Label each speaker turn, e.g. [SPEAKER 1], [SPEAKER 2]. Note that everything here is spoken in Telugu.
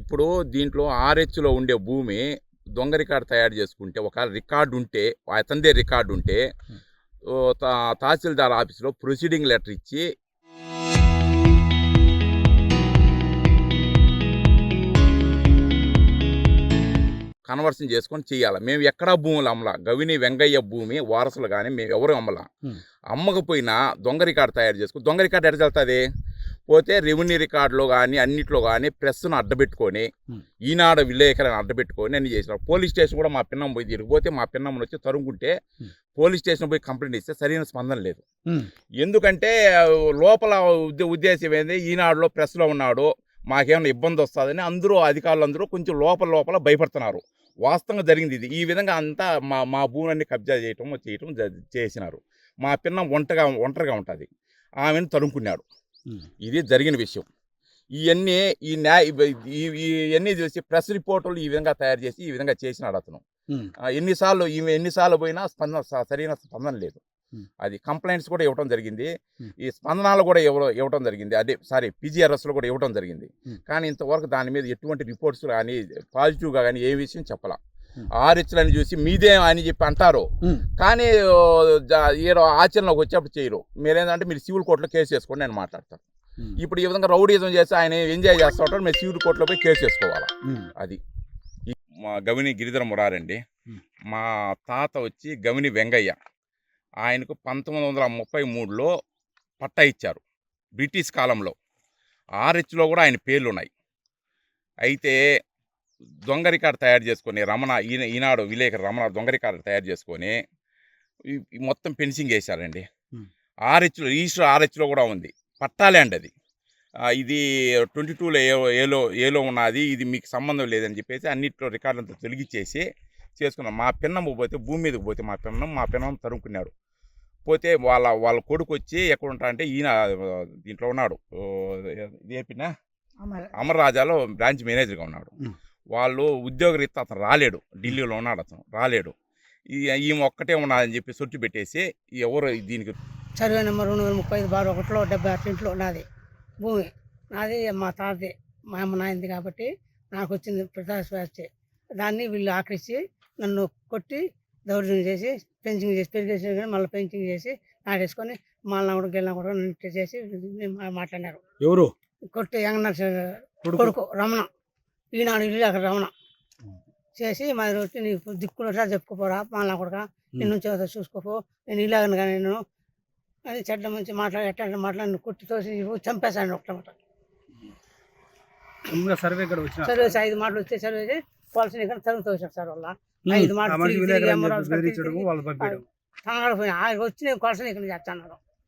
[SPEAKER 1] ఇప్పుడు దీంట్లో ఆర్‌హెచ్‌లో ఉండే భూమి దొంగ రికార్డ్ తయారు చేసుకుంటే, ఒక రికార్డ్ ఉంటే, అతనిదే రికార్డ్ ఉంటే తహసీల్దార్ ఆఫీస్‌లో ప్రొసీడింగ్ లెటర్ ఇచ్చి కన్వర్షన్ చేసుకొని చేయాలి. మేము ఎక్కడా భూములు అమ్మలా. గవిని వెంగయ్య భూమి వారసులు కానీ మేము ఎవరు అమ్మలా. అమ్మకపోయినా దొంగ రికార్డు తయారు చేసుకుని, దొంగ రికార్డు ఎట్లా వెళ్తుంది? పోతే రెవెన్యూ రికార్డులో కానీ అన్నిట్లో కానీ ప్రెస్ను అడ్డబెట్టుకొని, ఈనాడు విలేకరులను అడ్డబెట్టుకొని అన్ని చేసినారు. పోలీస్ స్టేషన్ కూడా మా పిన్నం పోయి తిరిగిపోతే మా పిన్నమ్మను వచ్చి తరుముకుంటే పోలీస్ స్టేషన్ పోయి కంప్లైంట్ ఇస్తే సరైన స్పందన లేదు. ఎందుకంటే లోపల ఉద్దేశం ఏంది, ఈనాడులో ప్రెస్లో ఉన్నాడు, మాకేమైనా ఇబ్బంది వస్తుందని అందరూ అధికారులందరూ కొంచెం లోపల భయపడుతున్నారు. వాస్తవంగా జరిగింది ఇది. ఈ విధంగా అంతా మా భూములన్నీ కబ్జా చేయటం చేసినారు. మా పిన్నం ఒంటరిగా ఉంటుంది, ఆమెను తరుముకున్నాడు. ఇది జరిగిన విషయం. ఇవన్నీ ఇవన్నీ చూసి ప్రెస్ రిపోర్టులు ఈ విధంగా తయారు చేసి ఈ విధంగా చేసినాడు అతను. ఎన్నిసార్లు పోయినా సరైన స్పందన లేదు. అది కంప్లైంట్స్ కూడా ఇవ్వడం జరిగింది, ఈ స్పందనాలు కూడా ఇవ్వడం జరిగింది, PGRSలో కూడా ఇవ్వడం జరిగింది. కానీ ఇంతవరకు దాని మీద ఎటువంటి రిపోర్ట్స్ కానీ పాజిటివ్గా కానీ ఏ విషయం చెప్పాల. ఆర్‌హెచ్‌లని చూసి మీదే అని చెప్పి అంటారు, కానీ ఏదో ఆచరణలోకి వచ్చేప్పుడు చేయరు. మీరేంటంటే మీరు సివిల్ కోర్టులో కేసు చేసుకోండి నేను మాట్లాడతాను. ఇప్పుడు ఈ విధంగా రౌడీజం చేసి ఆయన ఎంజాయ్ చేస్తూ ఉంటారు, మీరు సివిల్ కోర్టులో పోయి కేసు చేసుకోవాలా. అది మా గవిని గిరిధర మురారండి. మా తాత వచ్చి గవిని వెంగయ్య. ఆయనకు 1933లో పట్టా ఇచ్చారు బ్రిటిష్ కాలంలో. ఆర్‌హెచ్‌లో కూడా ఆయన పేర్లు ఉన్నాయి. అయితే దొంగ రికార్డు తయారు చేసుకొని ఈనాడు విలేకరు రమణ దొంగ రికార్డు తయారు చేసుకొని మొత్తం ఫెన్సింగ్ వేశారండి. ఆర్‌హెచ్‌లో రిజిస్టర్ ఆర్‌హెచ్‌లో కూడా ఉంది, పట్టా ల్యాండ్ అది. ఇది 22లో ఏలో ఉన్నది, ఇది మీకు సంబంధం లేదని చెప్పేసి అన్నింటిలో రికార్డులంతా తొలగించేసి చేసుకున్నాం. మా పిన్నమ్మ పోతే భూమి మీదకి పోతే మా పిన్నం తరుముకున్నాడు. పోతే వాళ్ళ కొడుకు వచ్చి ఎక్కడ ఉంటా అంటే ఈయన దీంట్లో ఉన్నాడు, ఏపీనా అమర్రాజాలో బ్రాంచ్ మేనేజర్గా ఉన్నాడు. వాళ్ళు ఉద్యోగరీత్యా అతను రాలేడు, ఢిల్లీలో ఉన్నాడు, అతను రాలేడు. ఈమె ఒక్కటే ఉన్నదని చెప్పి సొట్టు పెట్టేసి ఎవరు దీనికి
[SPEAKER 2] సర్వే నెంబర్ 235/1లో 78 నాది భూమి, నాది మా తాతది, మా అమ్మ నాయనది. కాబట్టి నాకు వచ్చింది ప్రజాస్వాస్థ్య. దాన్ని వీళ్ళు ఆకరించి నన్ను కొట్టి దౌర్జన్యం చేసి పెంచింగ్ చేసి పెరిగేసి మళ్ళీ పెంచింగ్ చేసి నాటేసుకొని మళ్ళీ కూడా గెలినా కూడా చేసి మాట్లాడినారు.
[SPEAKER 3] ఎవరు
[SPEAKER 2] కొట్టి కొడుకు రమణ, ఈనాడు ఇల్లు అక్కడ రమణ చేసి మా వచ్చి నీకు దిక్కున్నట్లా చెప్పుకోపోరా మళ్ళా కూడా నిన్ను చూసుకోపో, నేను ఇలాగను కానీ నేను అని చెడ్డ మంచి ఎట్లా మాట్లాడి కొట్టి తోసి చంపేశాను ఒకటమాట.
[SPEAKER 3] సర్వే
[SPEAKER 2] 5 మాటలు వచ్చే సర్వే పోలీసులు ఇక్కడ తరుగు తోసారు సార్. వాళ్ళ 5 మాటలు వచ్చి నేను కొలసిన ఇక్కడ చేస్తాను.